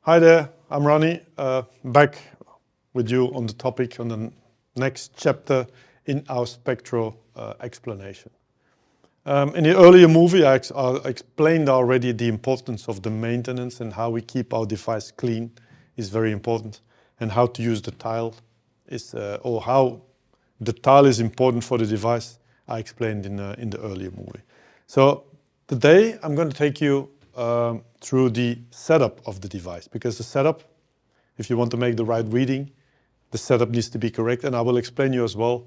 Hi there, I'm Ronnie, back with you on the topic on the next chapter in our Spectro explanation. In the earlier movie, I explained already the importance of the maintenance and how we keep our device clean is very important, and how to use the tile is, or how the tile is important for the device. I explained in the earlier movie. So today I'm going to take you through the setup of the device, because the setup, if you want to make the right reading, the setup needs to be correct, and I will explain you as well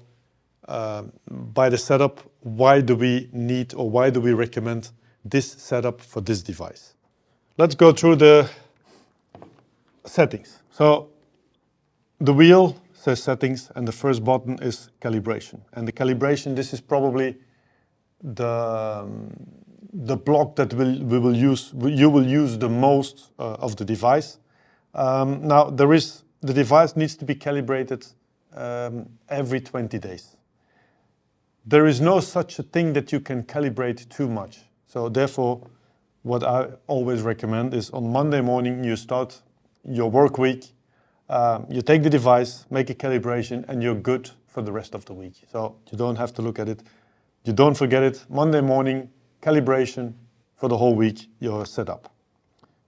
by the setup why do we need or why do we recommend this setup for this device. Let's go through the settings. So the wheel says settings, and the first button is calibration. And the calibration, this is probably the block that you will use the most of the device. Now the device needs to be calibrated every 20 days. There is no such a thing that you can calibrate too much. So therefore, what I always recommend is on Monday morning you start your work week, you take the device, make a calibration, and you're good for the rest of the week. So you don't have to look at it. You don't forget it. Monday morning, calibration for the whole week, you're set up.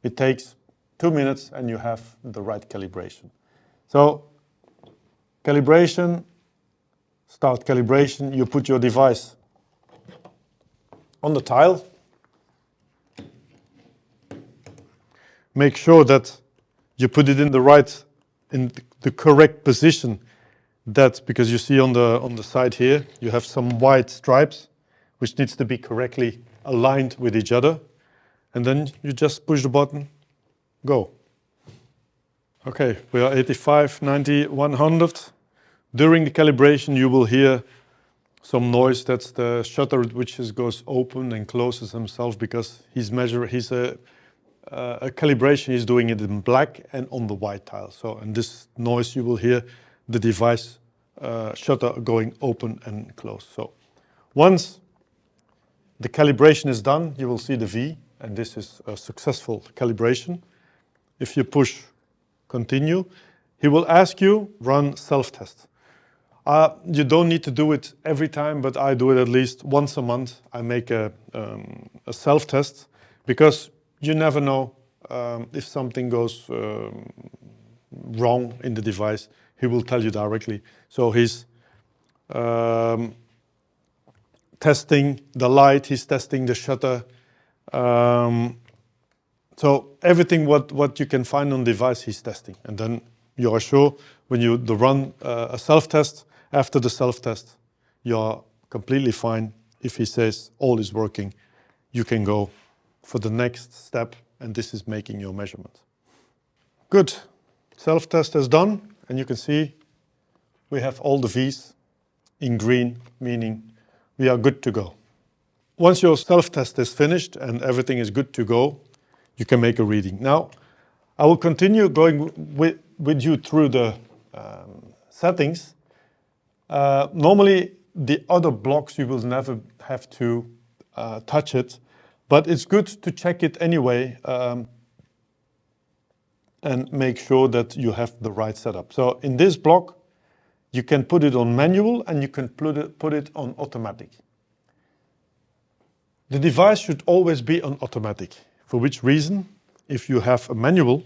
It takes 2 minutes and you have the right calibration. So calibration, start calibration, you put your device on the tile. Make sure that you put it in the correct position, because you see on the side here, you have some white stripes, which needs to be correctly aligned with each other. And then you just push the button, go. Okay, we are 85, 90, 100. During the calibration, you will hear some noise. That's the shutter which goes open and closes himself, because a calibration is doing it in black and on the white tile. So, and this noise you will hear the device shutter going open and close. So once the calibration is done, you will see the V, and this is a successful calibration. If you push continue, he will ask you run self-test. You don't need to do it every time, but I do it at least once a month. I make a self-test, because you never know if something goes wrong in the device. He will tell you directly. So he's testing the light, he's testing the shutter. So everything what you can find on the device, he's testing. And then you are sure when you run a self-test, after the self-test, you're completely fine. If he says all is working, you can go for the next step, and this is making your measurement. Good. Self-test is done, and you can see we have all the V's in green, meaning we are good to go. Once your self-test is finished and everything is good to go, you can make a reading. Now, I will continue going with you through the settings. Normally, the other blocks you will never have to touch it, but it's good to check it anyway and make sure that you have the right setup. So in this block, you can put it on manual and you can put it on automatic. The device should always be on automatic. For which reason? If you have a manual,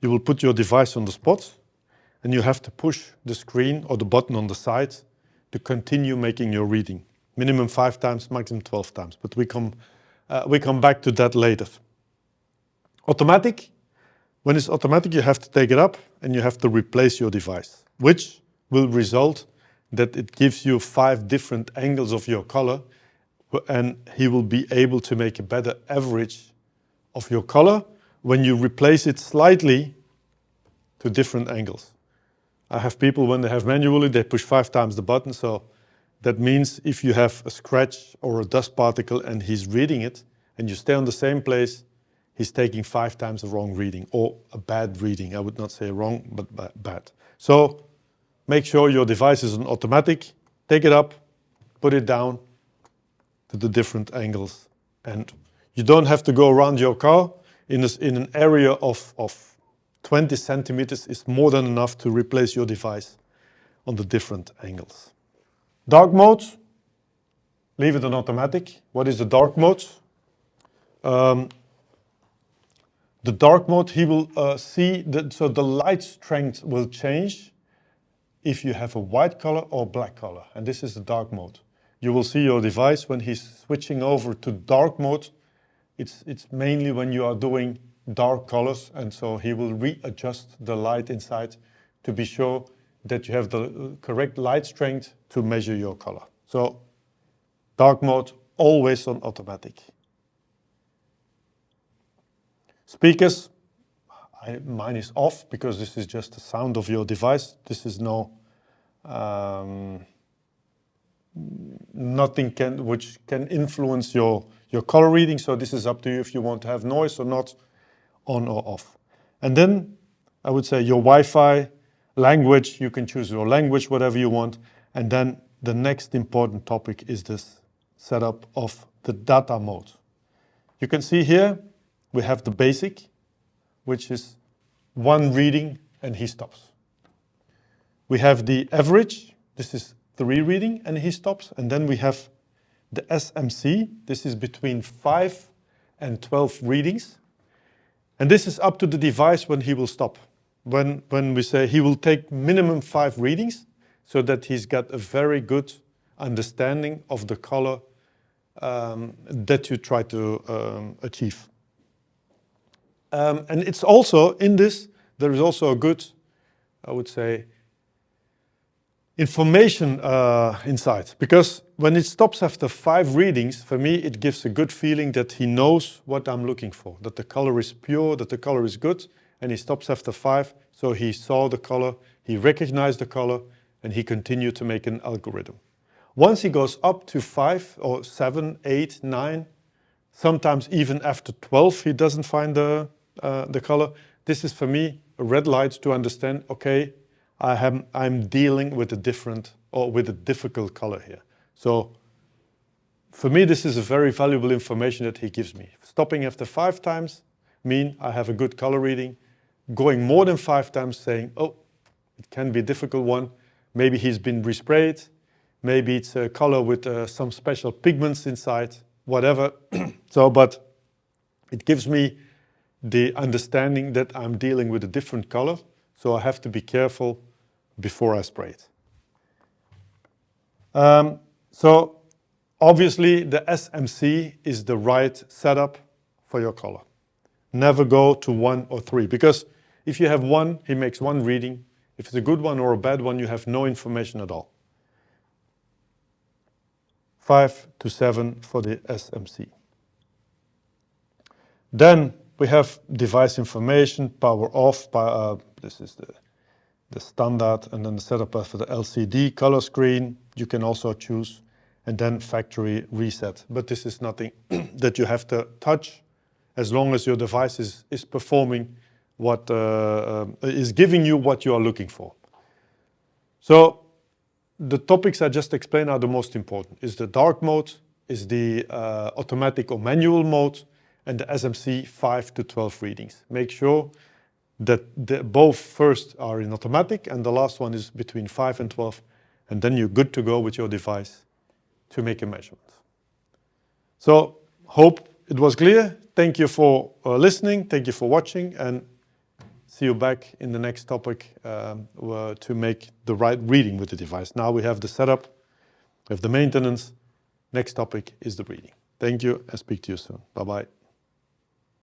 you will put your device on the spot and you have to push the screen or the button on the side to continue making your reading. Minimum 5 times, maximum 12 times. But we come back to that later. Automatic. When it's automatic, you have to take it up and you have to replace your device, which will result that it gives you 5 different angles of your color, and he will be able to make a better average of your color when you replace it slightly to different angles. I have people, when they have manually, they push 5 times the button. So that means if you have a scratch or a dust particle and he's reading it and you stay on the same place, he's taking 5 times the wrong reading, or a bad reading. I would not say wrong, but bad. So make sure your device is on automatic, take it up, put it down to the different angles. And you don't have to go around your car in an area of 20 centimeters is more than enough to replace your device on the different angles. Dark mode, leave it on automatic. What is the dark mode? The dark mode, he will see that, so the light strength will change if you have a white color or black color, and this is the dark mode. You will see your device when he's switching over to dark mode. It's mainly when you are doing dark colors, and so he will readjust the light inside to be sure that you have the correct light strength to measure your color. So dark mode, always on automatic. Speakers, mine is off because this is just the sound of your device. This is nothing which can influence your color reading. So this is up to you if you want to have noise or not, on or off. And then I would say your Wi-Fi, language, you can choose your language, whatever you want. And then the next important topic is this setup of the data mode. You can see here, we have the basic, which is one reading and he stops. We have the average, this is 3 reading and he stops. And then we have the SMC, this is between 5 and 12 readings. And this is up to the device when he will stop. When we say he will take minimum 5 readings so that he's got a very good understanding of the color that you try to achieve. And it's also, in this, there is also a good, I would say, information inside. Because when it stops after 5 readings, for me, it gives a good feeling that he knows what I'm looking for, that the color is pure, that the color is good, and he stops after 5, so he saw the color, he recognized the color, and he continued to make an algorithm. Once he goes up to 5 or 7, 8, 9, sometimes even after 12, he doesn't find the color. This is for me a red light to understand, okay, I'm dealing with a different or with a difficult color here. So for me, this is a very valuable information that he gives me. Stopping after 5 times mean I have a good color reading. Going more than 5 times saying, oh, it can be a difficult one. Maybe he's been resprayed. Maybe it's a color with some special pigments inside, whatever. But it gives me the understanding that I'm dealing with a different color. So I have to be careful before I spray it. So obviously the SMC is the right setup for your color. Never go to 1 or 3, because if you have 1, he makes 1 reading. If it's a good one or a bad one, you have no information at all. 5 to 7 for the SMC. Then we have device information, power off, this is the standard, and then the setup for the LCD color screen, you can also choose, and then factory reset. But this is nothing that you have to touch, as long as your device is performing what is giving you what you are looking for. So the topics I just explained are the most important. Is the dark mode, is the automatic or manual mode, and the SMC 5 to 12 readings. Make sure that both first are in automatic and the last one is between 5 and 12, and then you're good to go with your device to make a measurement. So hope it was clear. Thank you for listening. Thank you for watching, and see you back in the next topic to make the right reading with the device. Now we have the setup, we have the maintenance. Next topic is the reading. Thank you and speak to you soon. Bye-bye.